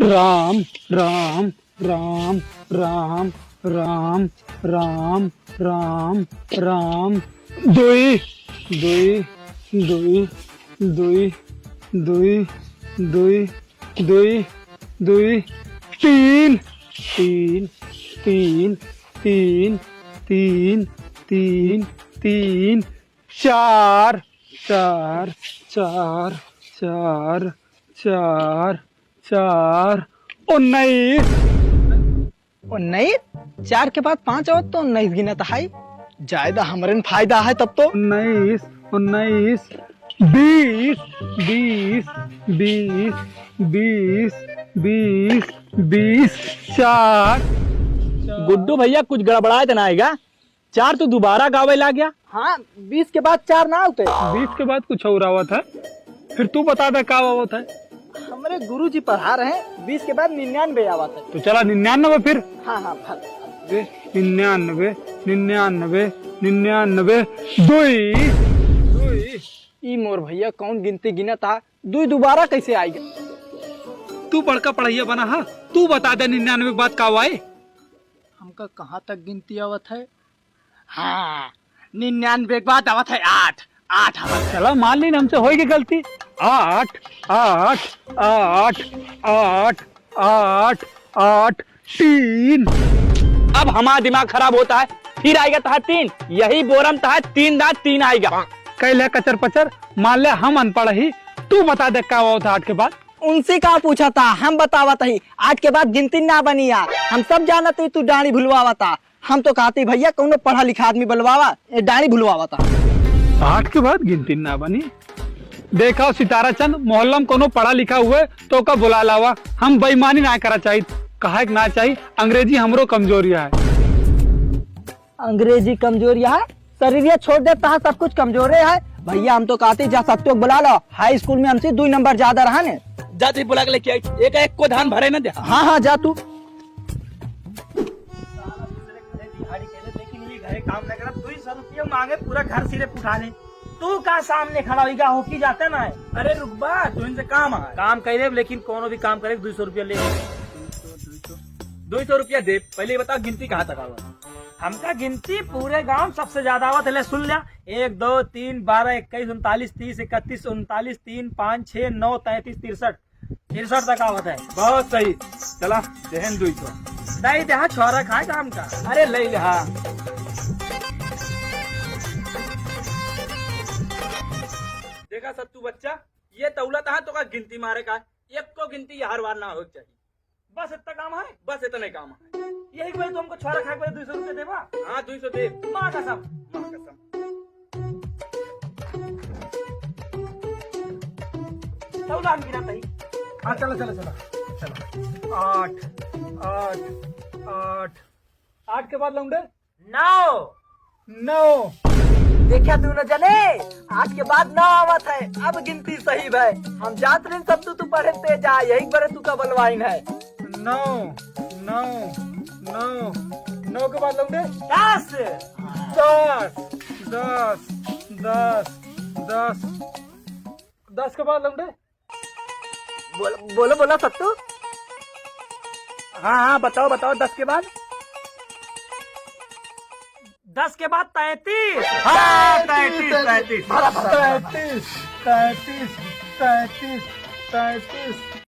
राम राम राम राम राम राम राम राम दुई दुई दुई दुई दुई दुई दुई दुई तीन तीन तीन तीन तीन तीन तीन चार चार चार चार चार चार 19 19 4 के बाद 5 और तो 19 गिनत है। ज्यादा हमरे न फायदा है तब तो 19 19 20 20 20 20 20 चार गुड्डू भैया कुछ गड़बड़ाए तो ना आएगा। 4 तो दोबारा गावे ला गया। हाँ 20 के बाद 4 ना होते। 20 के बाद कुछ और आवत है। फिर तू बता दे क्या आवत है। हमारे गुरुजी पढ़ा रहे हैं 20 के बाद 99 आवत है। तो चला 99 फिर हाँ हाँ 99 99 99 दुई दुई। ई मोर भैया कौन गिनती गिनत था। दुई दोबारा कैसे आएगा। तू बड़का पढ़ैया बना हा। तू बता दे 99 के बाद का आए। हमका कहाँ तक गिनती आवत है। हाँ 99 के बाद आवत है 8 8 आवत। चला मान ली हमसे होगी गलती। 8 8 8 8 8 8 3। अब हमारा दिमाग खराब होता है। फिर आएगा तहा 3। यही बोरम तहा 3 दांत 3 आएगा। कैले कचर पचर मान ले हम अनपढ़ ही। तू बता दे क्या हुआ था 8 के बाद। उनसे कहा पूछा था हम बतावत ही। 8 के बाद गिनती ना बनी यार। हम सब जानते तू डाणी भुलवावा था। हम तो कहते भैया कौन पढ़ा लिखा आदमी बलवावा डाणी भुलवावा था। 8 के बाद गिनती ना बनी। देखा सितारा चंद मोहल्ला में कोनो पढ़ा लिखा हुए तो का बुला लावा। हम बेईमानी ना करा चाहिए। कहा ना चाहिए अंग्रेजी हमरो कमजोरिया है। अंग्रेजी कमजोरिया है। शरीर छोड़ देता है सब कुछ कमजोरे है। भैया हम तो कहते जा सकते हो बुला लो। हाई स्कूल में हमसे 2 नंबर ज्यादा रहा ने। जाते बुला के लेके आई। एक एक को धान भरे ना दे। हाँ हाँ जा तू। काम नहीं करा। 200 रुपया मांगे पूरा घर सिरे उठा ले। तू का सामने खड़ा होगा होकी जाता ना है। अरे रुक बा तू इनसे काम करे लेकिन कोनो भी काम करे 200 रुपया ले। 200 रुपया दे। पहले बता गिनती कहाँ तक आवा। हमका गिनती पूरे गांव सबसे ज्यादा आवत है। सुन लिया 1 2 3 12 21 39 30 31 39 3 5 6 9 33 63 तक आवत है। बहुत सही। चला देहन 200 दही दे। छोरा खाए काम का। अरे ले ले। हाँ देखा सत्तू बच्चा ये तौला था तो का गिनती मारे का। एक को गिनती हर बार ना हो चाहिए। बस इतना काम है। बस इतने काम है। यही कोई तुमको छोरा खा के 200 रुपये देवा। हाँ 200 दे। माँ कसम माँ कसम। तौला हम गिना सही। हाँ चलो चलो चलो चलो। 8 8 8 8 के बाद लौंडे 9 9। देखा तू न जने 8 के बाद 9 आवत है। अब गिनती सही है। हम जात रहे सब तू पढ़े ते जा। यही बड़े तू का बलवाइन है। 9 9 9 9 के बाद लौंडे 10 10 10 10 10 10 के बाद लौंडे। बोलो बोलो सत्तू। हाँ हाँ बताओ बताओ। 10 के बाद 10 के बाद 33। हाँ 33 33 33 33 33 33